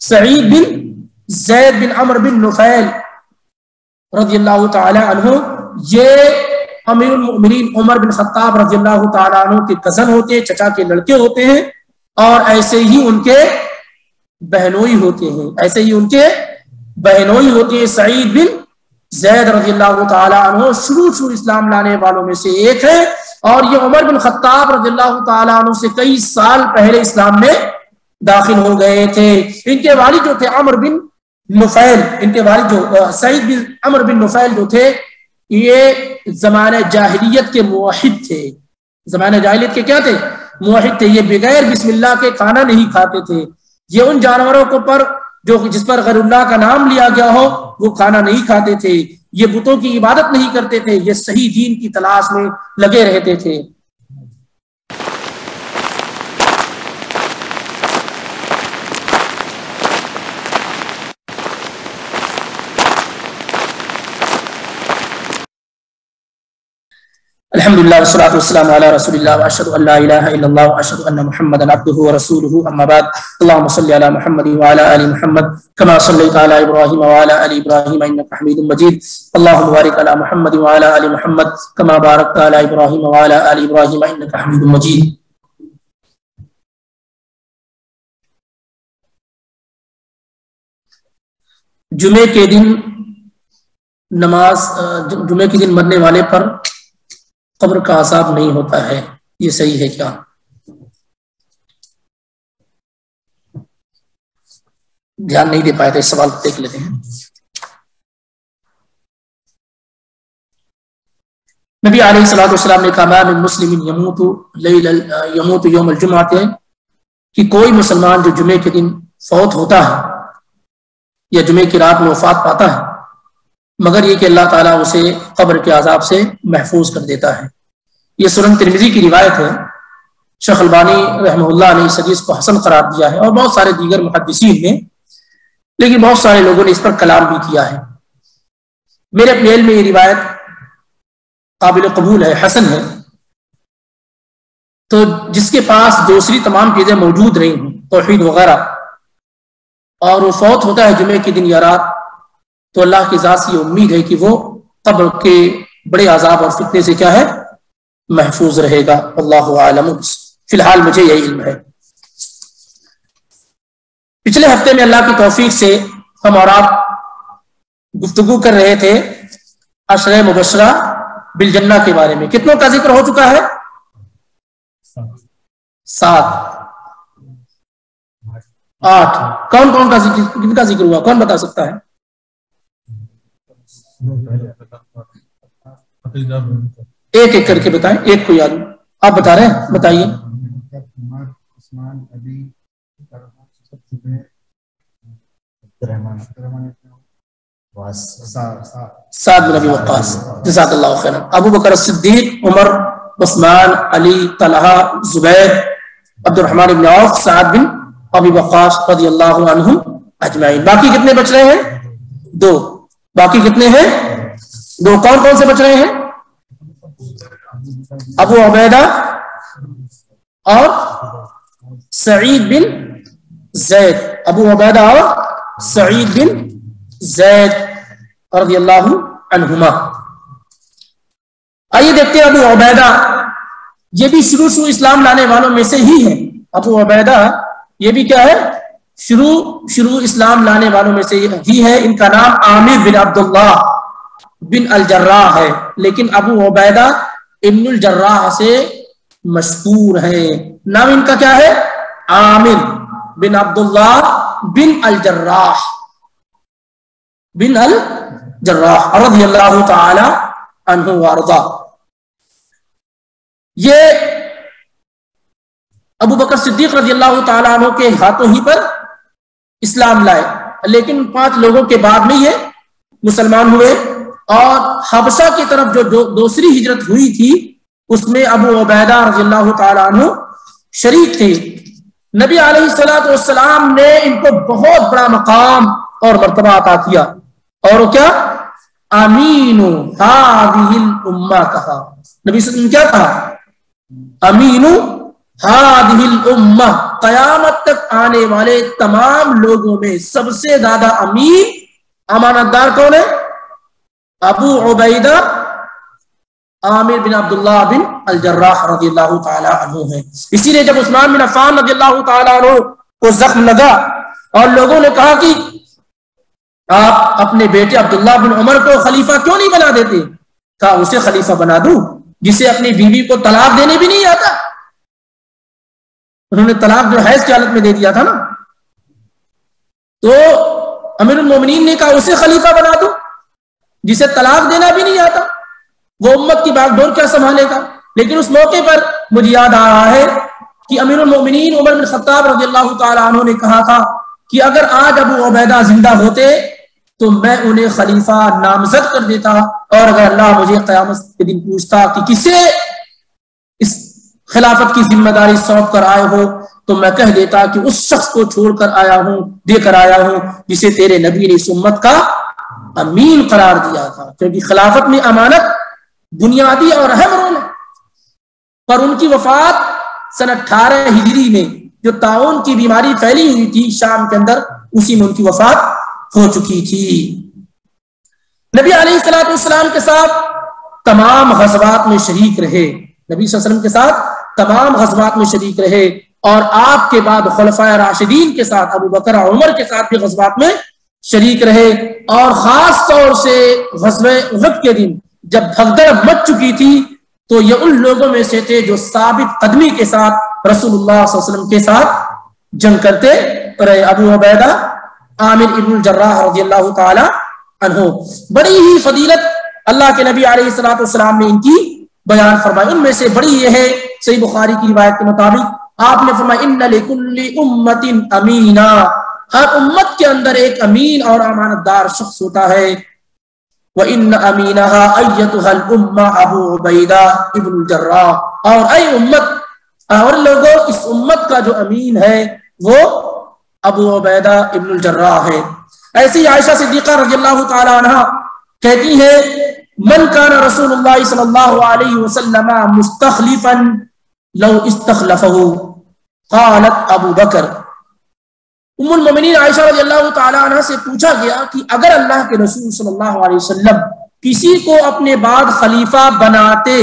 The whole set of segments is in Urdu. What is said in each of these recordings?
سعید بن زید بن عمر بن نفیل رضی اللہ تعالی عنہ، یہ امیر المؤمنین عمر بن خطاب رضی اللہ تعالی عنہ کے کزن ہوتے ہیں، چچا کے لڑکے ہوتے ہیں، اور ایسے ہی ان کے بہنوئی ہوتے ہیں، ایسے ہی ان کے بہنوئی ہوتے ہیں۔ سعید بن زید رضی اللہ تعالی عنہ شروع اسلام لانے والوں میں سے ایک ہے، اور یہ عمر بن خطاب رضی اللہ تعالی عنہ سے کئی سال پہلے اسلام میں داخل ہو گئے تھے۔ ان کے والد جو تھے عمر بن نفیل، ان کے والد جو سعید بن عمر بن نفیل جو تھے، یہ زمانہ جاہلیت کے موحد تھے۔ زمانہ جاہلیت کے کیا تھے؟ موحد تھے۔ یہ بغیر بسم اللہ کے کھانا نہیں کھاتے تھے۔ یہ ان جانوروں کو پر جس پر غیر اللہ کا نام لیا گیا ہو وہ کھانا نہیں کھاتے تھے۔ یہ بتوں کی عبادت نہیں کرتے تھے، یہ صحیح دین کی تلاش میں لگے رہتے تھے۔ الحمدللہ والصلاة والسلام علی رسول اللہ واشہد ان لا الہ الا اللہ واشہد ان محمدا عبدہ ورسولہ، اما بعد، اللہم صلی علی محمد وعلی آل محمد کما صلیت علی ابراہیم وعلی آل ابراہیم انک حمید مجید، اللہم بارک علی محمد وعلی آل محمد کما بارکت علی ابراہیم وعلی آل ابراہیم انک حمید مجید۔ جمعے کے دن جمعے کے دن مرنے والے پر قبر کا عذاب نہیں ہوتا ہے، یہ صحیح ہے کیا؟ دھیان نہیں دے پائے تھے، سوال دیکھ لیتے ہیں۔ نبی علیہ الصلوۃ والسلام نے کہا ما من مسلم یموت یوم الجمعہ، کہ کوئی مسلمان جو جمعے کے دن فوت ہوتا ہے یا جمعے کی رات میں وفات پاتا ہے، مگر یہ کہ اللہ تعالیٰ اسے قبر کے عذاب سے محفوظ کر دیتا ہے۔ یہ سنن ترمذی کی روایت ہے۔ شیخ البانی رحمہ اللہ نے اس حدیث کو حسن قرار دیا ہے، اور بہت سارے دیگر محدثین نے، لیکن بہت سارے لوگوں نے اس پر کلام بھی کیا ہے۔ میرے اپنے علم میں یہ روایت قابل قبول ہے، حسن ہے۔ تو جس کے پاس دوسری تمام چیزیں موجود رہی ہوں، توحید وغیرہ، اور وہ فوت ہوتا ہے جمعے کے دن یا رات، تو اللہ کی ذات سے یہ امید ہے کہ وہ قبر کے بڑے عذاب اور فتنے سے کیا ہے؟ محفوظ رہے گا۔ اللہ عالم، فی الحال مجھے یہی علم ہے۔ پچھلے ہفتے میں اللہ کی توفیق سے ہم اور آپ گفتگو کر رہے تھے عشرہ مبشرہ بالجنہ کے بارے میں۔ کتنوں کا ذکر ہو چکا ہے؟ 7 8۔ کون کون کا ذکر، کن کا ذکر ہوا؟ کون بتا سکتا ہے؟ ایک ایک کر کے بتائیں، ایک کو یاد آپ بتا رہے ہیں، بتائیے۔ سعد بن ابی وقاص، جزاک اللہ خیرا۔ ابو بکر صدیق، عمر، عثمان، علی، طلحہ، زبیر، عبد الرحمن بن عوف، سعد بن ابی وقاص رضی اللہ عنہم اجمعین۔ باقی کتنے بچ رہے ہیں؟ 2۔ باقی کتنے ہیں؟ 2۔ کون کون سے بچ رہے ہیں؟ ابو عبیدہ اور سعید بن زید۔ ابو عبیدہ اور سعید بن زید رضی اللہ عنہما۔ آئیے دیکھتے ہیں ابو عبیدہ، یہ بھی شروع اسلام لانے والوں میں سے ہی ہے۔ ابو عبیدہ یہ بھی کیا ہے؟ شروع اسلام لانے والوں میں سے ہی ہے۔ ان کا نام عامر بن عبداللہ بن الجراح ہے، لیکن ابو عبیدہ ابن الجراح سے مشہور ہے۔ نام ان کا کیا ہے؟ عامر بن عبداللہ بن الجراح بن الجراح رضی اللہ تعالی عنہ وارضا۔ یہ ابو بکر صدیق رضی اللہ تعالی عنہ کے ہاتھوں ہی پر اسلام لائے، لیکن 5 لوگوں کے بعد میں یہ مسلمان ہوئے، اور حبشہ کی طرف جو دوسری ہجرت ہوئی تھی اس میں ابو عبیدہ رضی اللہ تعالی عنہ شریک تھے۔ نبی علیہ الصلوۃ والسلام نے ان کو بہت بڑا مقام اور مرتبہ عطا کیا، اور وہ کیا؟ امین هذه الامہ کہا۔ نبی صلی اللہ علیہ وسلم کیا کہا؟ امین هذه الامہ، قیامت تک آنے والے تمام لوگوں میں سب سے زیادہ امین امانت دار کون ہے؟ ابو عبیدہ عامر بن عبداللہ بن الجراح رضی اللہ تعالی عنہ ہے۔ اسی لیے جب عثمان بن عفان رضی اللہ تعالی عنہ کو زخم لگا اور لوگوں نے کہا کہ آپ اپنے بیٹے عبداللہ بن عمر کو خلیفہ کیوں نہیں بنا دیتے؟ کہا اسے خلیفہ بنا دوں جسے اپنی بیوی کو طلاق دینے بھی نہیں آتا۔ انہوں نے طلاق جو حیض کی حالت میں دے دیا تھا نا، تو امیر المومنین نے کہا اسے خلیفہ بنا دوں جسے طلاق دینا بھی نہیں آتا، وہ امت کی باغ ڈور کیا سنبھالے گا؟ لیکن اس موقع پر مجھے یاد آ رہا ہے کہ امیر المومنین عمر بن خطاب رضی اللہ تعالی عنہ نے کہا تھا کہ اگر آج ابو عبیدہ زندہ ہوتے تو میں انہیں خلیفہ نامزد کر دیتا، اور اگر اللہ مجھے قیامت کے دن پوچھتا کہ کسے اس خلافت کی ذمہ داری سونپ کر آئے ہو تو میں کہہ دیتا کہ اس شخص کو چھوڑ کر آیا ہوں، دے کر آیا ہوں جسے تیرے نبی نے اس امت کا امین قرار دیا تھا، کیونکہ خلافت میں امانت بنیادی اور اہم رول ہے۔ پر ان کی وفات سن 18 ہجری میں جو طاعون کی بیماری پھیلی ہوئی تھی شام کے اندر، اسی میں ان کی وفات ہو چکی تھی۔ نبی علیہ الصلوۃ والسلام کے ساتھ تمام غزوات میں شریک رہے، نبی صلی اللہ علیہ وسلم کے ساتھ تمام غزوات میں شریک رہے، اور آپ کے بعد خلفائے راشدین کے ساتھ ابو بکر اور عمر کے ساتھ بھی غزوات میں شریک رہے، اور خاص طور سے غزوہ احد کے دن جب بھگدڑ مچ چکی تھی تو یہ ان لوگوں میں سے تھے جو ثابت قدمی کے ساتھ رسول اللہ صلی اللہ علیہ وسلم کے ساتھ جنگ کرتے رہے۔ ابو عبیدہ عامر ابن الجراح رضی اللہ تعالی عنہ، بڑی ہی فضیلت اللہ کے نبی علیہ الصلوۃ والسلام نے ان کی بیان فرمائی۔ ان میں سے بڑی یہ ہے، صحیح بخاری کی روایت کے مطابق آپ نے فرمایا ان لکل امت امینا، ہر امت کے اندر ایک امین اور امانت دار شخص ہوتا ہے۔ وَإِنَّ أَمِينَهَا أَيَّتُهَا الْأُمَّةُ أَبُو عُبَيْدَةَ ابن الجراح، اور اے امت اور لوگوں، اس امت کا جو امین ہے وہ ابو عبیدہ ابن الجراح ہے۔ ایسے ہی عائشہ صدیقہ رضی اللہ تعالی عنہ کہتی ہے من کان رسول اللہ صلی اللہ علیہ وسلم مستخلفا لو استخلفه قالت ابو بکر۔ ام المومنین عائشہ رضی اللہ تعالی عنہ سے پوچھا گیا کہ اگر اللہ کے رسول صلی اللہ علیہ وسلم کسی کو اپنے بعد خلیفہ بناتے،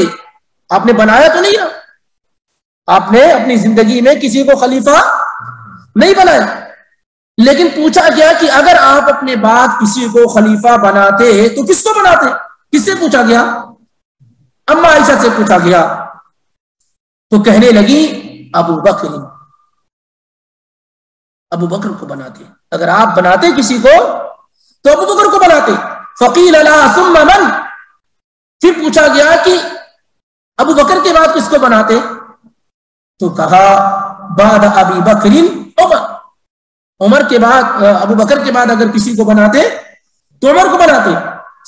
آپ نے بنایا تو نہیں نا، آپ نے اپنی زندگی میں کسی کو خلیفہ نہیں بنایا، لیکن پوچھا گیا کہ اگر آپ اپنے بعد کسی کو خلیفہ بناتے تو کس کو بناتے؟ کس سے پوچھا گیا؟ اما عائشہ سے پوچھا گیا، تو کہنے لگی ابو بکر کو بناتے، اگر آپ بناتے کسی کو تو ابو بکر کو بناتے۔ فقیل لا ثم من، پھر پوچھا گیا کہ ابو بکر کے بعد کس کو بناتے؟ تو کہا بعد ابی بکر عمر، عمر کے بعد، ابو بکر کے بعد اگر کسی کو بناتے تو عمر کو بناتے۔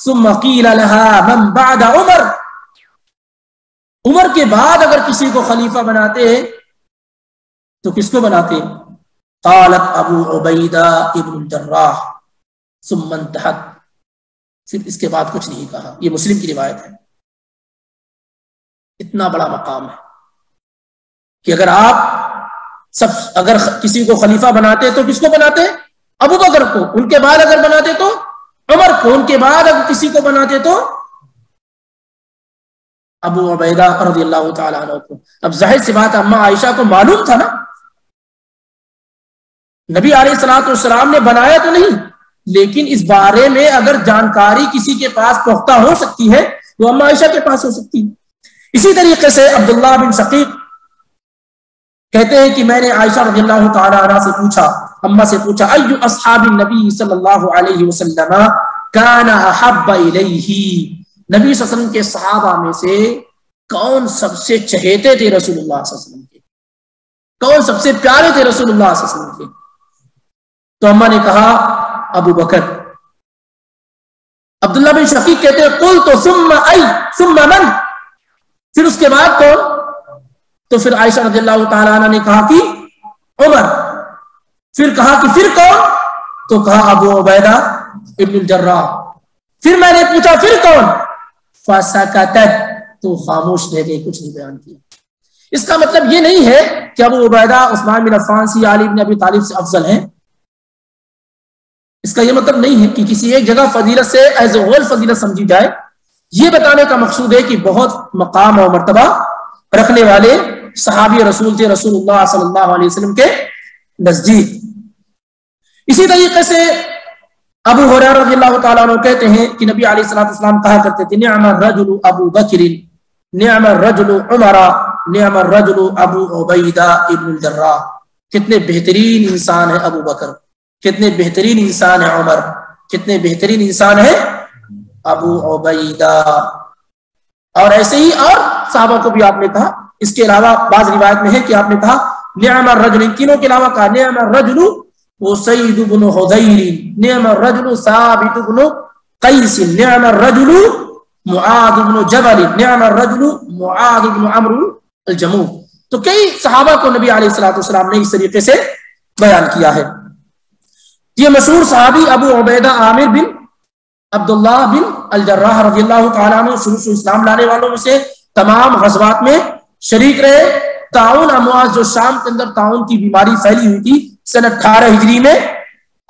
ثم قیل لها من بعد عمر، عمر کے بعد اگر کسی کو خلیفہ بناتے تو کس کو بناتے؟ قالت ابو عبیدہ ابن الجراح ثم انتہت، پھر اس کے بعد کچھ نہیں کہا۔ یہ مسلم کی روایت ہے۔ اتنا بڑا مقام ہے کہ اگر کسی کو خلیفہ بناتے تو کس کو بناتے؟ ابو بکر کو، ان کے بعد اگر بناتے تو عمر کو، ان کے بعد اگر کسی کو بناتے تو ابو عبیدہ رضی اللہ تعالی عنہ کو۔ اب ظاہر سی بات اما عائشہ کو معلوم تھا نا، نبی علیہ الصلوۃ والسلام نے بنایا تو نہیں، لیکن اس بارے میں اگر جانکاری کسی کے پاس پختہ ہو سکتی ہے تو اما عائشہ کے پاس ہو سکتی ہے۔ اسی طریقے سے عبداللہ بن شقیق کہتے ہیں کہ میں نے عائشہ رضی اللہ تعالی عنہ سے پوچھا، اما سے پوچھا ای اصحاب النبی صلی اللہ علیہ وسلم کان احب الیہ، نبی صلی اللہ علیہ وسلم کے صحابہ میں سے کون سب سے چہیتے تھے رسول اللہ صلی اللہ علیہ وسلم کے، کون سب سے پیارے تھے رسول اللہ صلی اللہ علیہ وسلم کے؟ تو اما نے کہا ابو بکر۔ عبداللہ بن شقیق کہتے ہیں قلت ثم ای ثم من، پھر اس کے بعد کون؟ تو پھر عائشہ رضی اللہ تعالی عنہ نے کہا کہ عمر، پھر کہا کہ پھر کون؟ تو کہا ابو عبیدہ ابن الجراح۔ پھر میں نے پوچھا پھر کون؟ فسکتت، تو خاموش رہ گئی، کچھ نہیں بیان کیا۔ اس کا مطلب یہ نہیں ہے کہ ابو عبیدہ عثمان بن عفان سے علی بن ابی طالب سے افضل ہیں. اس کا یہ مطلب نہیں ہے کہ کسی ایک جگہ فضیلت سے ایز اے ہول فضیلت سمجھی جائے. یہ بتانے کا مقصود ہے کہ بہت مقام اور مرتبہ رکھنے والے صحابی رسول تھے رسول اللہ صلی اللہ علیہ وسلم کے نزدیک. اسی طریقے سے ابو ہریرہ رضی اللہ تعالیٰ عنہ کہتے ہیں کہ نبی علیہ الصلوۃ والسلام کہا کرتے تھے نعم الرجل ابو بکر نعم الرجل عمر نعم الرجل ابو عبیدہ ابن الجراح. کتنے بہترین انسان ہے ابو بکر, کتنے بہترین انسان ہے عمر, کتنے بہترین انسان ہے ابو عبیدہ. اور ایسے ہی اور صحابہ کو بھی آپ نے کہا. اس کے علاوہ بعض روایت میں ہے کہ آپ نے کہا نعم الرجل, ان تینوں کے علاوہ کہا نعم الرجل وسید بن حضیر نعم الرجل ثابت بن قیس نعم الرجل معاذ بن جبل نعم الرجل معاذ بن عمرو الجموح. تو کئی صحابہ کو نبی علیہ الصلوۃ والسلام نے اس طریقے سے بیان کیا ہے. یہ مشہور صحابی ابو عبیدہ عامر بن عبداللہ بن الجراح رضی اللہ تعالیٰ عنہ شروع سے اسلام لانے والوں میں سے, تمام غزوات میں شریک رہے. طاعون امواس جو شام کے اندر طاعون کی بیماری پھیلی ہوئی تھی, سن 18 ہجری میں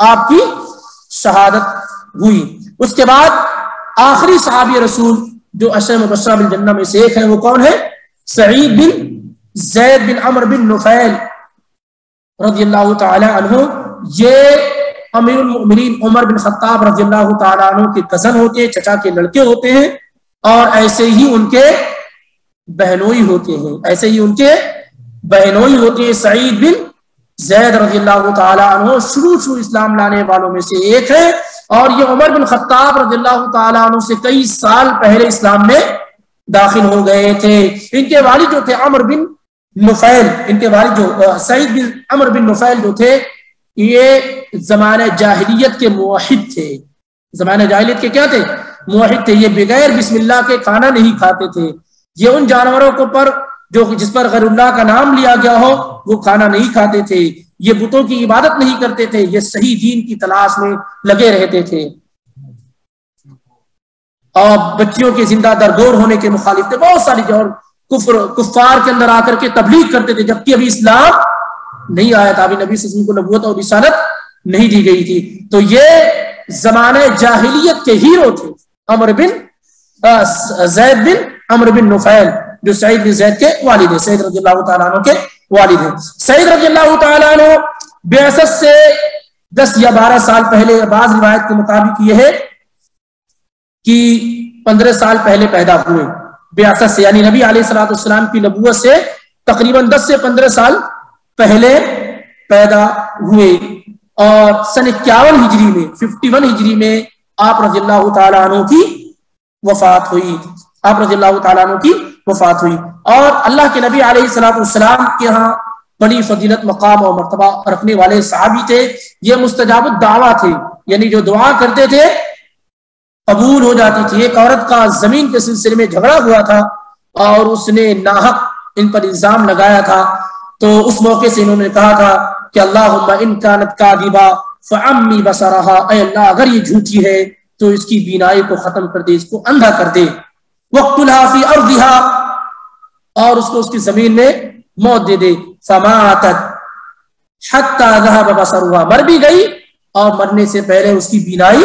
آپ کی شہادت ہوئی. اس کے بعد آخری صحابی رسول جو عشرہ مبشرہ بالجنہ میں سے ایک ہے وہ کون ہے؟ سعید بن زید بن عمرو بن نفیل رضی اللہ تعالی عنہ. یہ امیر المؤمنین عمر بن خطاب رضی اللہ تعالی عنہ کے کزن ہوتے ہیں, چچا کے لڑکے ہوتے ہیں, اور ایسے ہی ان کے بہنوئی ہوتے ہیں, ایسے ہی ان کے بہنوئی ہوتے ہیں. سعید بن زید رضی اللہ تعالی عنہ شروع اسلام لانے والوں میں سے ایک ہے, اور یہ عمر بن خطاب رضی اللہ تعالی عنہ سے کئی سال پہلے اسلام میں داخل ہو گئے تھے. ان کے والد جو تھے عمرو بن نفیل, ان کے والد جو سعید بن عمرو بن نفیل جو تھے یہ زمانہ جاہلیت کے موحد تھے. زمانہ جاہلیت کے کیا تھے؟ موحد تھے. یہ بغیر بسم اللہ کے کھانا نہیں کھاتے تھے. یہ ان جانوروں کو پر جو جس پر غیر اللہ کا نام لیا گیا ہو وہ کھانا نہیں کھاتے تھے. یہ بتوں کی عبادت نہیں کرتے تھے. یہ صحیح دین کی تلاش میں لگے رہتے تھے, اور بچیوں کے زندہ درگور ہونے کے مخالف تھے. بہت ساری اور کفار کے اندر آ کر کے تبلیغ کرتے تھے, جبکہ ابھی اسلام نہیں آیا تھا, ابھی نبی صلی اللہ علیہ وسلم کو نبوت اور رسالت نہیں دی گئی تھی. تو یہ زمانہ جاہلیت کے ہیرو تھے عمرو بن زید بن عمرو بن نفیل, جو سعید بن زید کے والد ہیں, سعید رضی اللہ تعالیٰ عنہ کے والد ہیں. سعید رضی اللہ تعالیٰ عنہ بعثت سے 10 یا 12 سال پہلے, بعض روایت کے مطابق یہ ہے کہ 15 سال پہلے پیدا ہوئے بعثت سے, یعنی نبی علیہ الصلوۃ والسلام کی نبوت سے تقریباً 10 سے 15 سال پہلے پیدا ہوئے. اور سن 51 ہجری میں 51 ہجری میں آپ رضی اللہ تعالیٰ عنہ کی وفات ہوئی. آپ رضی اللہ تعالیٰ عنہ کی وفات ہوئی. اور اللہ کے نبی علیہ الصلوۃ والسلام کے ہاں بڑی فضیلت, مقام اور مرتبہ رکھنے والے صحابی تھے. یہ مستجاب الدعویٰ تھے, یعنی جو دعا کرتے تھے قبول ہو جاتی تھی. ایک عورت کا زمین کے سلسلے میں جھگڑا ہوا تھا اور اس نے ناحق ان پر الزام لگایا تھا, تو اس موقع سے انہوں نے کہا تھا کہ اللہم ان کانت کاذبہ فعمی بصرہا, اے اللہ اگر یہ جھوٹی ہے تو اس کی بینائی کو ختم کر دے, اس کو اندھا کر دے. وقتلھا فی ارضھا, اور اس کو اس کی زمین میں موت دے دے. فماتت حتی ذہب بصرھا, مر بھی گئی اور مرنے سے پہلے اس کی بینائی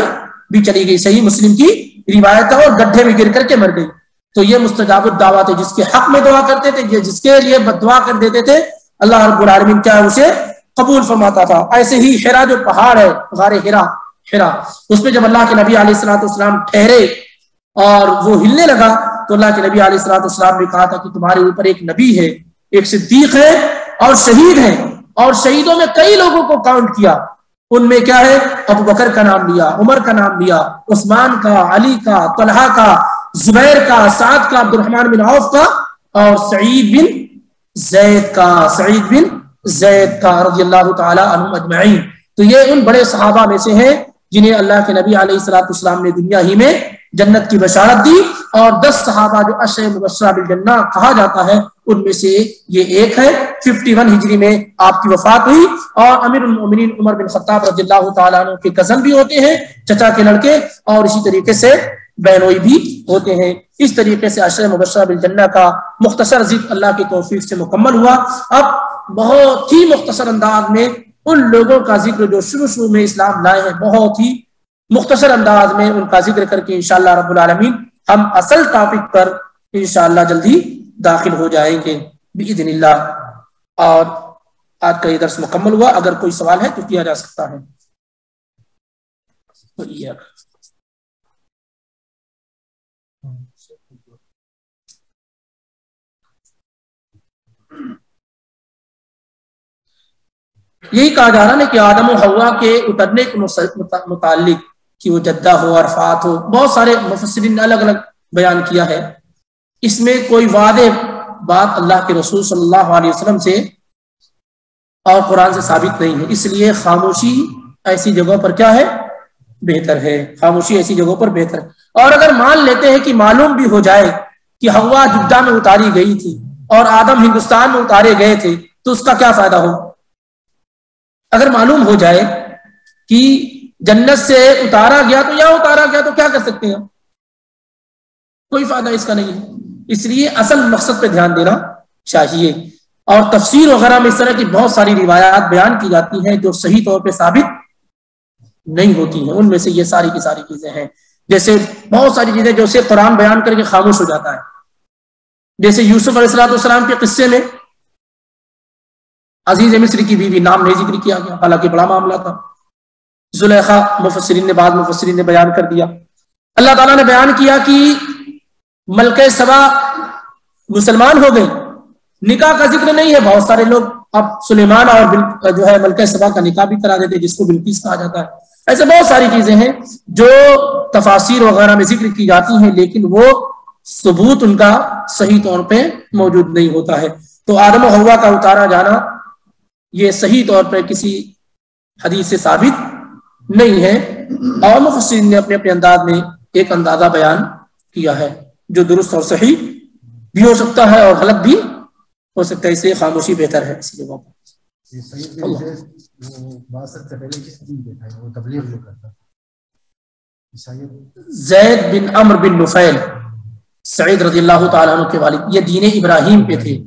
بھی چلی گئی. صحیح مسلم کی روایت ہے, اور گڈھے میں گر کر کے مر گئی. تو یہ مستجاب الدعویٰ تھے, جس کے حق میں دعا کرتے تھے, یہ جس کے لیے بد دعا کر دیتے تھے, اللہ رب العالمین کیا اسے قبول فرماتا تھا. ایسے ہی حرا جو پہاڑ ہے, غار حرا, اس پہ جب اللہ کے نبی علیہ الصلوۃ والسلام ٹھہرے اور وہ ہلنے لگا, تو اللہ کے نبی علیہ الصلوۃ والسلام نے کہا تھا کہ تمہارے اوپر ایک نبی ہے, ایک صدیق ہے, اور شہید ہے. اور شہیدوں میں کئی لوگوں کو کاؤنٹ کیا, ان میں کیا ہے, ابو بکر کا نام لیا, عمر کا نام لیا, عثمان کا, علی کا, طلحہ کا, زبیر کا, سعد کا, عبد الرحمن بن عوف کا, اور سعید بن زید کا رضی اللہ تعالی عنہم اجمعین. تو یہ ان بڑے صحابہ میں سے ہیں جنہیں اللہ کے نبی علیہ الصلوۃ والسلام نے دنیا ہی میں جنت کی بشارت دی. اور 10 صحابہ جو عشرہ مبشرہ بالجنہ کہا جاتا ہے, ان میں سے یہ ایک ہے. 51 ہجری میں آپ کی وفات ہوئی, اور امیر المؤمنین عمر بن خطاب رضی اللہ تعالیٰ عنہ کے کزن بھی ہوتے ہیں, چچا کے لڑکے, اور اسی طریقے سے بہنوئی بھی ہوتے ہیں۔ اس طریقے سے عشرہ مبشرہ بالجنہ کا مختصر ذکر اللہ کی توفیق سے مکمل ہوا۔ اب بہت ہی مختصر انداز میں ان لوگوں کا ذکر جو شروع میں اسلام لائے ہیں، بہت ہی مختصر انداز میں ان کا ذکر کر کے انشاءاللہ رب العالمین ہم اصل ٹاپک پر انشاءاللہ جلدی داخل ہو جائیں گے باذن اللہ۔ اور آج کا یہ درس مکمل ہوا، اگر کوئی سوال ہے تو کیا جا سکتا ہے۔ یہی کہا جا رہا ہے کہ آدم و حوا کے اترنے کے متعلق کہ وہ جدہ ہو، عرفات ہو، بہت سارے مفسرین نے الگ الگ بیان کیا ہے۔ اس میں کوئی واضح بات اللہ کے رسول صلی اللہ علیہ وسلم سے اور قرآن سے ثابت نہیں ہے، اس لیے خاموشی ایسی جگہوں پر کیا ہے؟ بہتر ہے۔ خاموشی ایسی جگہوں پر بہتر ہے۔ اور اگر مان لیتے ہیں کہ معلوم بھی ہو جائے کہ حوا جدہ میں اتاری گئی تھی اور آدم ہندوستان میں اتارے گئے تھے تو اس کا کیا فائدہ ہو؟ اگر معلوم ہو جائے کہ جنت سے اتارا گیا تو یا اتارا گیا تو کیا کر سکتے ہیں؟ کوئی فائدہ اس کا نہیں ہے۔ اس لیے اصل مقصد پہ دھیان دینا چاہیے۔ اور تفسیر وغیرہ میں اس طرح کی بہت ساری روایات بیان کی جاتی ہیں جو صحیح طور پہ ثابت نہیں ہوتی ہیں، ان میں سے یہ ساری کی ساری چیزیں ہیں۔ جیسے بہت ساری چیزیں جو اسے قرآن بیان کر کے خاموش ہو جاتا ہے، جیسے یوسف علیہ السلام کے قصے میں عزیز مصر کی بیوی نام نہیں ذکر کیا گیا، حالانکہ بڑا معاملہ تھا۔ زلیخا بعض مفسرین نے بیان کر دیا۔ اللہ تعالیٰ نے بیان کیا کہ ملکہ سبا مسلمان ہو گئی، نکاح کا ذکر نہیں ہے۔ بہت سارے لوگ اب سلیمان اور جو ہے ملکہ سبا کا نکاح بھی کرا دیتے، جس کو بلقیس کہا جاتا ہے۔ ایسے بہت ساری چیزیں ہیں جو تفاسیر وغیرہ میں ذکر کی جاتی ہیں، لیکن وہ ثبوت ان کا صحیح طور پہ موجود نہیں ہوتا ہے۔ تو آدم و حوا کا اتارا جانا یہ صحیح طور پہ کسی حدیث سے ثابت نہیں ہے، اور مفسرین نے اپنے اپنے انداز میں ایک اندازہ بیان کیا ہے جو درست اور صحیح بھی ہو سکتا ہے اور غلط بھی ہو سکتا ہے، اس لیے خاموشی بہتر ہے اسی جگہ پر۔ زید بن عمرو بن نفیل سعید رضی اللہ تعالیٰ عنہ کے والد، یہ دین ابراہیم پہ تھے۔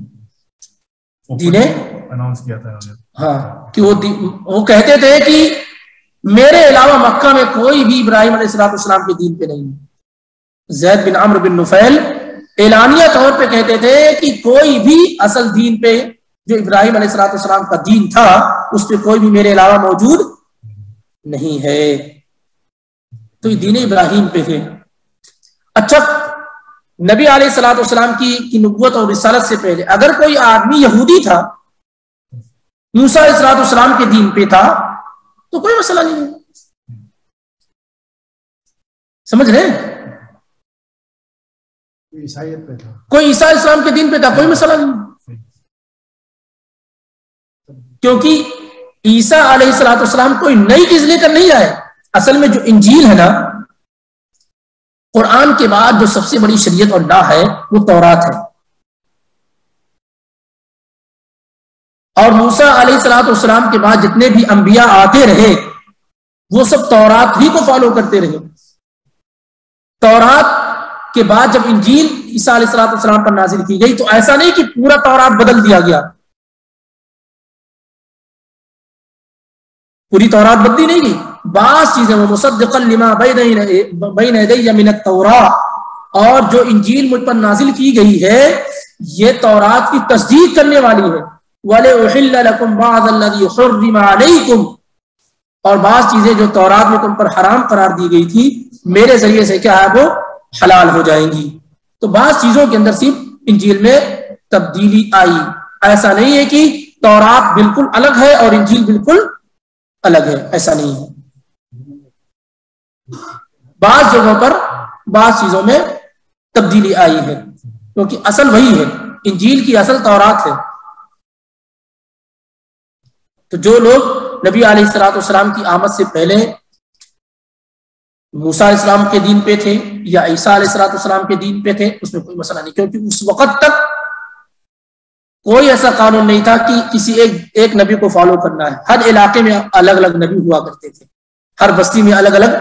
دین اناؤنس کیا تھا ہاں کہ وہ کہتے تھے کہ میرے علاوہ مکہ میں کوئی بھی ابراہیم علیہ السلام کے دین پہ نہیں ہے۔ زید بن عمرو بن نفیل اعلانیہ طور پہ کہتے تھے کہ کوئی بھی اصل دین پہ جو ابراہیم علیہ السلام کا دین تھا اس پہ کوئی بھی میرے علاوہ موجود نہیں ہے۔ تو یہ دین ابراہیم پہ ہے۔ اچھا، نبی علیہ السلام کی نبوت اور رسالت سے پہلے اگر کوئی آدمی یہودی تھا، موسیٰ علیہ السلام کے دین پہ تھا، تو کوئی مسئلہ نہیں ہے۔ سمجھ رہے ہیں؟ کوئی عیسیٰ علیہ السلام کے دین پہ تھا، کوئی مسئلہ نہیں، کیونکہ عیسیٰ علیہ السلام کوئی نئی چیز لے کر نہیں آئے۔ اصل میں جو انجیل ہے نا، قرآن کے بعد جو سب سے بڑی شریعت اور لا ہے وہ تورات ہے، اور موسیٰ علیہ السلام کے بعد جتنے بھی انبیاء آتے رہے وہ سب تورات ہی کو فالو کرتے رہے۔ تورات کے بعد جب انجیل عیسیٰ علیہ السلام پر نازل کی گئی تو ایسا نہیں کہ پورا تورات بدل دیا گیا، پوری تورات بدلی نہیں گئی، بعض چیزیں وہ مصدقا لما بین یدی من التوراۃ، اور جو انجیل مجھ پر نازل کی گئی ہے یہ تورات کی تصدیق کرنے والی ہے۔ وَلِأُحِلَّ لَكُمْ بَعْضَ الَّذِي حُرِّمَ عَلَيْكُمْ، اور بعض چیزیں جو تورات میں تم پر حرام قرار دی گئی تھی میرے ذریعے سے کیا ہے وہ حلال ہو جائیں گی۔ تو بعض چیزوں کے اندر صرف انجیل میں تبدیلی آئی، ایسا نہیں ہے کہ تورات بالکل الگ ہے اور انجیل بالکل الگ ہے، ایسا نہیں ہے۔ بعض جگہوں پر بعض چیزوں میں تبدیلی آئی ہے، کیونکہ اصل وہی ہے، انجیل کی اصل تورات ہے۔ تو جو لوگ نبی علیہ السلام کی آمد سے پہلے موسیٰ علیہ السلام کے دین پہ تھے یا عیسیٰ علیہ السلام کے دین پہ تھے اس میں کوئی مسئلہ نہیں، کیونکہ اس وقت تک کوئی ایسا قانون نہیں تھا کہ کسی ایک نبی کو فالو کرنا ہے۔ ہر علاقے میں الگ الگ نبی ہوا کرتے تھے، ہر بستی میں الگ الگ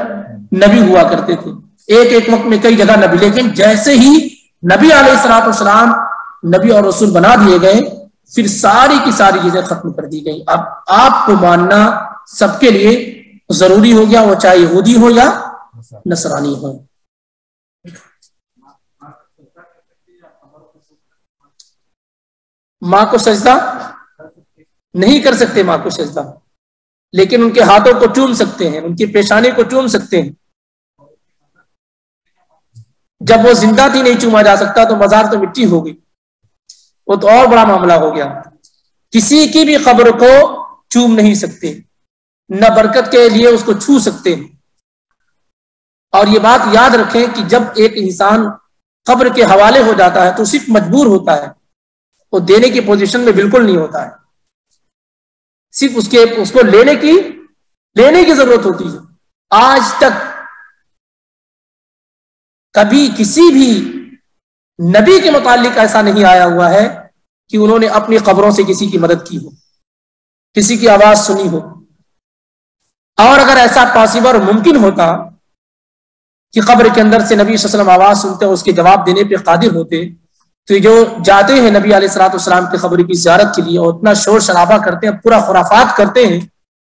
نبی ہوا کرتے تھے، ایک ایک وقت میں کئی جگہ نبی، لیکن جیسے ہی نبی علیہ الصلوۃ والسلام نبی اور رسول بنا دیے گئے پھر ساری کی ساری چیزیں ختم کر دی گئی. اب آپ کو ماننا سب کے لیے ضروری ہو گیا، وہ چاہے یہودی ہو یا نصرانی ہو. ماں کو سجدہ نہیں کر سکتے، ماں کو سجدہ، لیکن ان کے ہاتھوں کو چوم سکتے ہیں، ان کی پیشانی کو چوم سکتے ہیں. جب وہ زندہ تھی نہیں چوما جا سکتا تو مزار تو مٹی ہو گئی، وہ تو اور بڑا معاملہ ہو گیا. کسی کی بھی قبر کو چوم نہیں سکتے، نہ برکت کے لیے اس کو چھو سکتے ہیں. اور یہ بات یاد رکھیں کہ جب ایک انسان قبر کے حوالے ہو جاتا ہے تو صرف مجبور ہوتا ہے، وہ دینے کی پوزیشن میں بالکل نہیں ہوتا ہے، صرف اس کو لینے کی ضرورت ہوتی ہے. آج تک کبھی کسی بھی نبی کے متعلق ایسا نہیں آیا ہوا ہے کہ انہوں نے اپنی قبروں سے کسی کی مدد کی ہو، کسی کی آواز سنی ہو. اور اگر ایسا پاسبل اور ممکن ہوتا کہ قبر کے اندر سے نبی صلی اللہ علیہ وسلم آواز سنتے اور اس کے جواب دینے پہ قادر ہوتے تو جو جاتے ہیں نبی علیہ الصلوۃ والسلام کی قبر کی زیارت کے لیے اور اتنا شور شرابہ کرتے ہیں، پورا خرافات کرتے ہیں،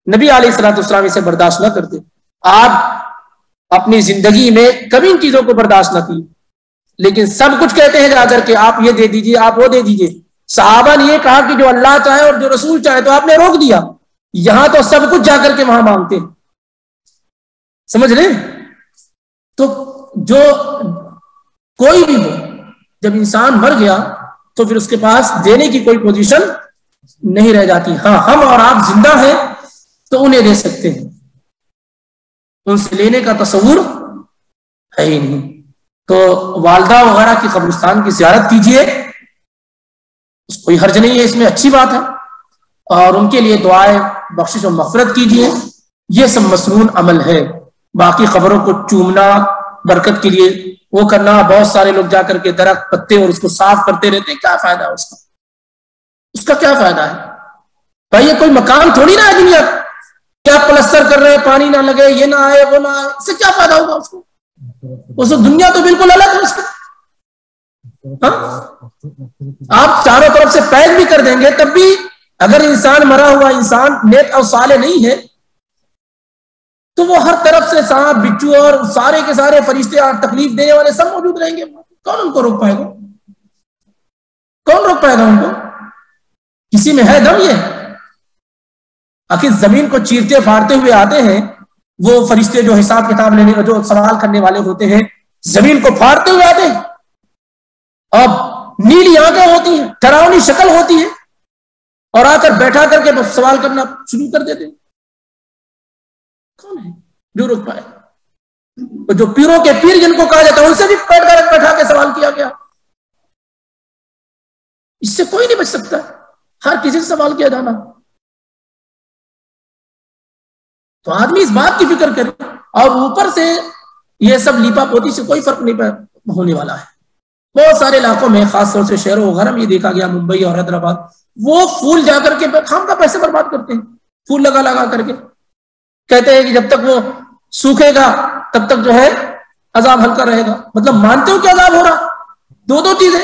نبی علیہ الصلوۃ والسلام اسے برداشت نہ کرتے. آپ اپنی زندگی میں کبھی ان چیزوں کو برداشت نہ کی، لیکن سب کچھ کہتے ہیں جا کر کے آپ یہ دے دیجیے، آپ وہ دے دیجیے. صحابہ نے یہ کہا کہ جو اللہ چاہے اور جو رسول چاہے، تو آپ نے روک دیا. یہاں تو سب کچھ جا کر کے وہاں مانگتے ہیں. سمجھ رہے؟ تو جو کوئی بھی ہو، جب انسان مر گیا تو پھر اس کے پاس دینے کی کوئی پوزیشن نہیں رہ جاتی. ہاں ہم اور آپ زندہ ہیں تو انہیں دے سکتے ہیں، ان سے لینے کا تصور ہے ہی نہیں. تو والدہ وغیرہ کی قبرستان کی زیارت کیجیے، کوئی حرج نہیں ہے، اس میں اچھی بات ہے. اور ان کے لیے دعائیں بخشش و مغفرت کیجیے، یہ سب مسنون عمل ہے. باقی خبروں کو چومنا برکت کے لیے وہ کرنا، بہت سارے لوگ جا کر کے درخت پتے اور اس کو صاف کرتے رہتے ہیں، کیا فائدہ ہے اس کا کیا فائدہ ہے بھائی؟ یہ کوئی مکان تھوڑی نہ ہے دنیا کیا پلستر کر رہے ہیں، پانی نہ لگے، یہ نہ آئے وہ نہ آئے، اس سے کیا فائدہ ہوگا اس کو؟ اس دنیا تو بالکل الگ ہے اس کا. آپ چاروں طرف سے پیک بھی کر دیں گے تب بھی اگر انسان مرا ہوا انسان نیک اور صالح نہیں ہے تو وہ ہر طرف سے سانپ بچھو اور سارے کے سارے فرشتے اور تکلیف دینے والے سب موجود رہیں گے. کون ان کو روک پائے گا؟ کون روک پائے گا ان کو؟ کسی میں ہے دم؟ یہ آخر زمین کو چیرتے پھاڑتے ہوئے آتے ہیں وہ فرشتے جو حساب کتاب لینے جو سوال کرنے والے ہوتے ہیں، زمین کو پھاڑتے ہوئے آتے ہیں، اب نیلی آنکھیں ہوتی ہیں، ڈراؤنی شکل ہوتی ہے، اور آ کر بیٹھا کر کے سوال کرنا شروع کر دیتے ہیں. کون ہے جو روک پائے؟ جو پیروں کے پیر جن کو کہا جاتا ہے ان سے بھی بیٹھا کے سوال کیا گیا. اس سے کوئی نہیں بچ سکتا، ہر کسی سے سوال کیا جانا. تو آدمی اس بات کی فکر کرے، اور اوپر سے یہ سب لیپا پوتی سے کوئی فرق نہیں ہونے والا ہے. بہت سارے علاقوں میں خاص طور سے شہروں وغیرہ میں یہ دیکھا گیا، ممبئی اور حیدرآباد، وہ پھول جا کر کے خام کا پیسے برباد کرتے ہیں، پھول لگا کر کے کہتے ہیں کہ جب تک وہ سوکھے گا تب تک جو ہے عذاب ہلکا رہے گا. مطلب مانتے ہو کہ عذاب ہو رہا؟ دو چیزیں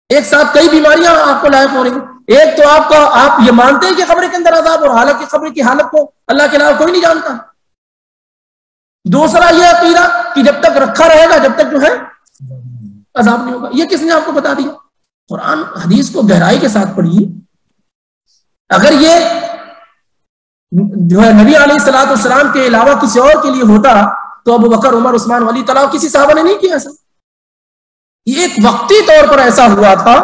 ایک ساتھ، کئی بیماریاں آپ کو لاحق ہو رہی ہیں. ایک تو آپ یہ مانتے ہیں کہ قبر کے اندر عذاب، اور حالانکہ قبر کی حالت کو اللہ کے علاوہ کوئی نہیں جانتا. دوسرا یہ عقیدہ کہ جب تک رکھا رہے گا جب تک جو ہے عذاب نہیں ہوگا. یہ کس نے آپ کو بتا دیا؟ قرآن حدیث کو گہرائی کے ساتھ پڑھیے. اگر یہ جو ہے نبی علیہ الصلوۃ والسلام کے علاوہ کسی اور کے لیے ہوتا تو ابو بکر، عمر، عثمان، علی طلاق کسی صحابہ نے نہیں کیا ایسا. یہ ایک وقتی طور پر ایسا ہوا تھا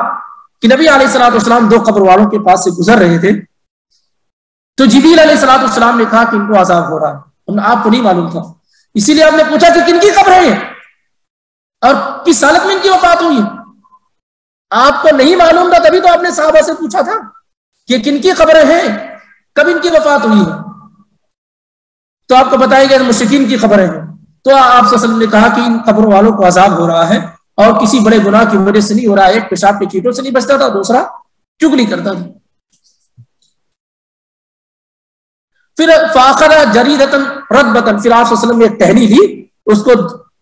کہ نبی علیہ الصلوۃ والسلام دو قبر والوں کے پاس سے گزر رہے تھے تو جبریل علیہ الصلوۃ والسلام نے کہا کہ ان کو عذاب ہو رہا ہے. آپ کو نہیں معلوم تھا، اسی لیے آپ نے پوچھا کہ کن کی قبر ہے اور کس حالت میں ان کی وفات ہوئی. آپ کو نہیں معلوم تھا تبھی تو آپ نے صحابہ سے پوچھا تھا کہ کن کی قبریں ہیں، کب ان کی وفات ہوئی ہے. تو آپ کو بتایا گیا مشرکین کی خبریں ہیں. تو آپ صلی اللہ علیہ وسلم نے کہا کہ ان قبروں والوں کو عذاب ہو رہا ہے اور کسی بڑے گناہ کی وجہ سے نہیں ہو رہا ہے. ایک پیشاب کے چیٹوں سے نہیں بچتا تھا، دوسرا چگلی کرتا تھا. پھر فاخر جریدتن رتبتن، پھر آپ صلی اللہ علیہ وسلم نے ایک ٹہنی لی، اس کو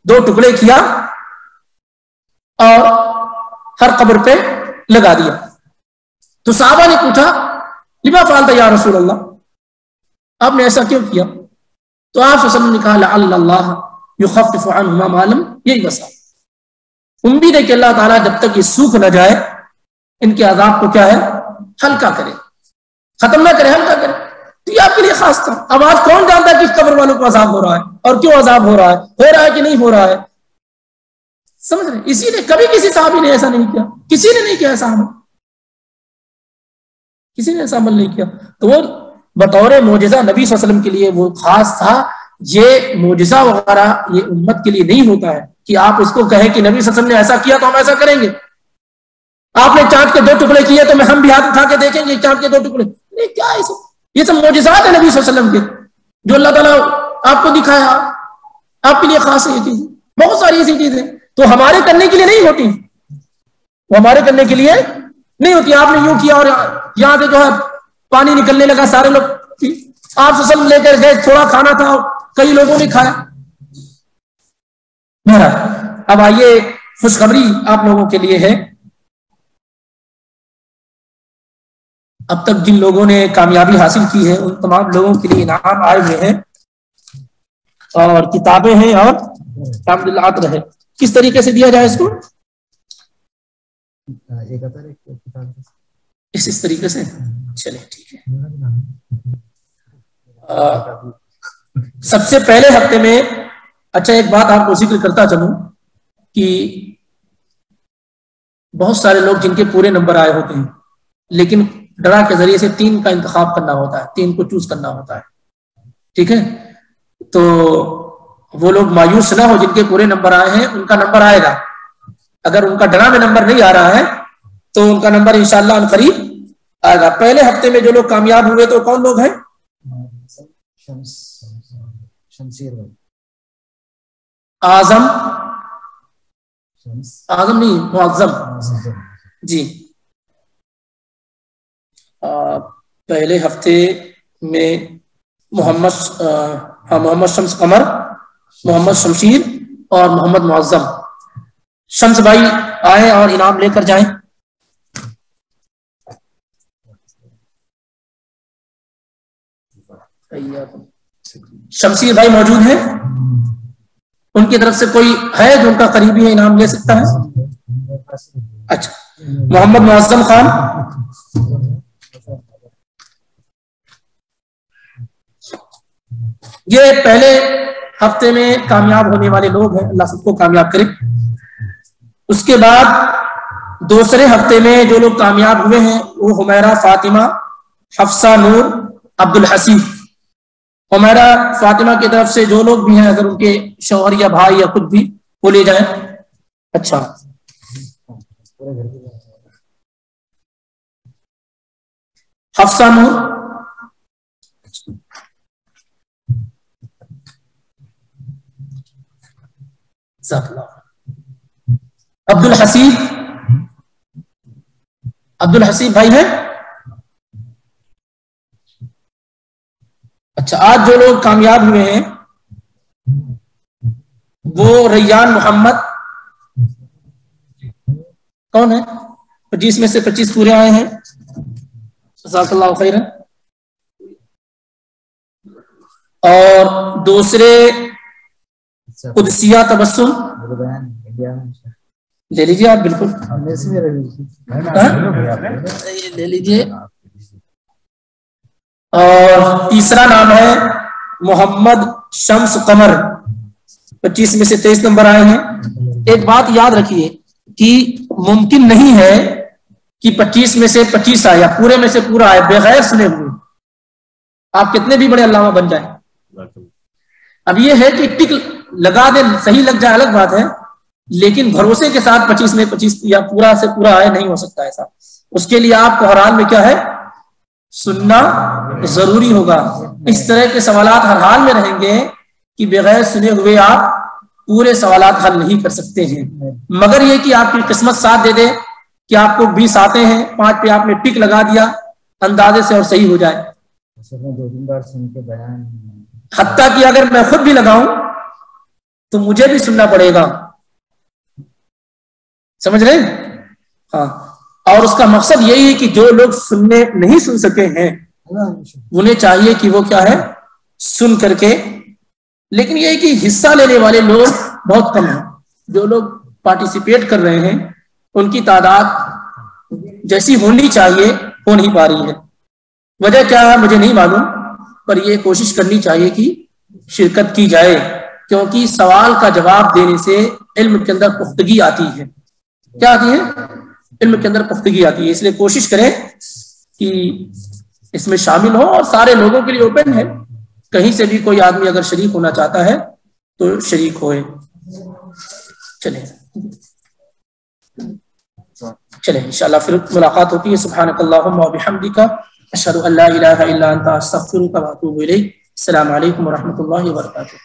2 ٹکڑے کیا اور ہر قبر پہ لگا دیا. تو صحابہ نے پوچھا لما فعلت یا رسول اللہ, آپ نے ایسا کیوں کیا؟ تو آپ صلی اللہ علیہ وسلم نے کہا لعل اللہ یخفف عنہما ما لم ییبسا, امید ہے کہ اللہ تعالیٰ جب تک یہ سوکھ نہ جائے ان کے عذاب کو کیا ہے ہلکا کرے, ختم نہ کرے, ہلکا کرے. تو یہ آپ کے لیے خاص تھا. اب آج کون جانتا ہے کہ قبر والوں کو عذاب ہو رہا ہے اور کیوں عذاب ہو رہا ہے کہ نہیں ہو رہا ہے, سمجھ رہے؟ اسی لیے کبھی کسی صحابی نے ایسا نہیں کیا, کسی نے نہیں کیا ایسا عمل, کسی نے ایسا عمل نہیں کیا. تو وہ بطور معجزہ نبی صلی اللہ علیہ وسلم کے لیے وہ خاص تھا. یہ معجزہ وغیرہ یہ امت کے لیے نہیں ہوتا ہے کہ آپ اس کو کہیں کہ نبی صلی اللہ علیہ وسلم نے ایسا کیا تو ہم ایسا کریں گے. آپ نے چاند کے 2 ٹکڑے کیے تو ہم بھی ہاتھ اٹھا کے دیکھیں گے چاند کے 2 ٹکڑے. نہیں, کیا ہے یہ سب معجزات ہیں نبی صلی اللہ علیہ وسلم کے, جو اللہ تعالیٰ آپ کو دکھایا, آپ کے لیے خاص ہے یہ چیزیں. بہت ساری ایسی چیزیں تو ہمارے کرنے کے لیے نہیں ہوتی, وہ ہمارے کرنے کے لیے نہیں ہوتی. آپ نے یوں کیا اور یہاں سے جو ہے پانی نکلنے لگا, سارے لوگ آپ سے لے کر گئے, تھوڑا کھانا تھا کئی لوگوں نے کھایا. اب آئیے خوشخبری آپ لوگوں کے لیے ہے. اب تک جن لوگوں نے کامیابی حاصل کی ہے ان تمام لوگوں کے لیے انعام آئے ہوئے ہیں اور کتابیں ہیں اور تعاملات ہے. کس طریقے سے دیا جائے اس کو؟ اس طریقے سے چلے ٹھیک ہے. سب سے پہلے ہفتے میں اچھا ایک بات آپ کو ذکر کرتا چلوں کہ بہت سارے لوگ جن کے پورے نمبر آئے ہوتے ہیں لیکن ڈرا کے ذریعے سے 3 کا انتخاب کرنا ہوتا ہے, 3 کو چوز کرنا ہوتا ہے, ٹھیک ہے. تو وہ لوگ مایوس نہ ہو جن کے پورے نمبر آئے ہیں, ان کا نمبر آئے گا. اگر ان کا ڈرا میں نمبر نہیں آ رہا ہے تو ان کا نمبر انشاءاللہ ان قریب آئے گا. پہلے ہفتے میں جو لوگ کامیاب ہوئے تو کون لوگ ہیں؟ اعظم نہیں, معظم جی. پہلے ہفتے میں محمد شمس قمر, محمد شمشیر اور محمد معظم. شمس بھائی آئیں اور انعام لے کر جائیں. شمشیر بھائی موجود ہیں؟ ان کی طرف سے کوئی ہے جو ان کا قریبی ہے انعام لے سکتا ہے؟ اچھا, محمد معظم خان. یہ پہلے ہفتے میں کامیاب ہونے والے لوگ ہیں, اللہ سب کو کامیاب کرے. اس کے بعد دوسرے ہفتے میں جو لوگ کامیاب ہوئے ہیں وہ حمیرہ فاطمہ, حفصہ نور, عبد الحسیب. حمیرہ فاطمہ کی طرف سے جو لوگ بھی ہیں اگر ان کے شوہر یا بھائی یا خود بھی وہ لے جائیں. اچھا, حفصہ نور, عبد الحسیب بھائی ہے. اچھا, آج جو لوگ کامیاب ہوئے ہیں وہ ریان محمد, کون ہے؟ 25 میں سے 25 پورے آئے ہیں, جزاک اللہ خیرا. اور دوسرے قدسیہ تبسم لے لیجیے آپ, بالکل لے لیجیے. اور تیسرا نام ہے محمد شمس قمر, 25 میں سے 23 نمبر آئے ہیں. ایک بات یاد رکھیے کہ ممکن نہیں ہے کہ 25 میں سے 25 آئے یا پورے میں سے پورا آئے بغیر سنے ہوئے. آپ کتنے بھی بڑے علامہ بن جائیں. اب یہ ہے کہ ٹک لگا دیں, صحیح لگ جائے الگ بات ہے, لیکن بھروسے کے ساتھ 25 میں 25 یا پورا سے پورا آئے نہیں ہو سکتا ایسا. اس کے لیے آپ کو ہر حال میں کیا ہے سننا ضروری ہوگا. اس طرح کے سوالات ہر حال میں رہیں گے کہ بغیر سنے ہوئے آپ پورے سوالات حل نہیں کر سکتے ہیں, مگر یہ کہ آپ کی قسمت ساتھ دے دے کہ آپ کو 20 آتے ہیں, 5 پہ آپ نے ٹک لگا دیا اندازے سے اور صحیح ہو جائے. حتیٰ کہ اگر میں خود بھی لگاؤں تو مجھے بھی سننا پڑے گا. سمجھ رہے ہیں؟ ہاں. اور اس کا مقصد یہی ہے کہ جو لوگ نہیں سن سکے ہیں انہیں چاہیے کہ وہ کیا ہے سن کر کے. لیکن یہ ہے کہ حصہ لینے والے لوگ بہت کم ہیں. جو لوگ پارٹیسپیٹ کر رہے ہیں ان کی تعداد جیسی ہونی چاہیے ہو نہیں پا رہی ہے. وجہ کیا ہے مجھے نہیں معلوم, پر یہ کوشش کرنی چاہیے کہ شرکت کی جائے, کیونکہ سوال کا جواب دینے سے علم کے اندر پختگی آتی ہے. کیا آتی ہے؟ علم کے اندر پختگی آتی ہے. اس لیے کوشش کریں کہ اس میں شامل ہو, اور سارے لوگوں کے لیے اوپن ہے. کہیں سے بھی کوئی آدمی اگر شریک ہونا چاہتا ہے تو شریک ہوئے. چلیں انشاءاللہ پھر ملاقات ہوتی ہے. سبحانک اللہم و بحمدک اشہد ان لا الہ الا انت استغفرک و اتوب الیک. السلام علیکم و رحمۃ اللہ وبرکاتہ.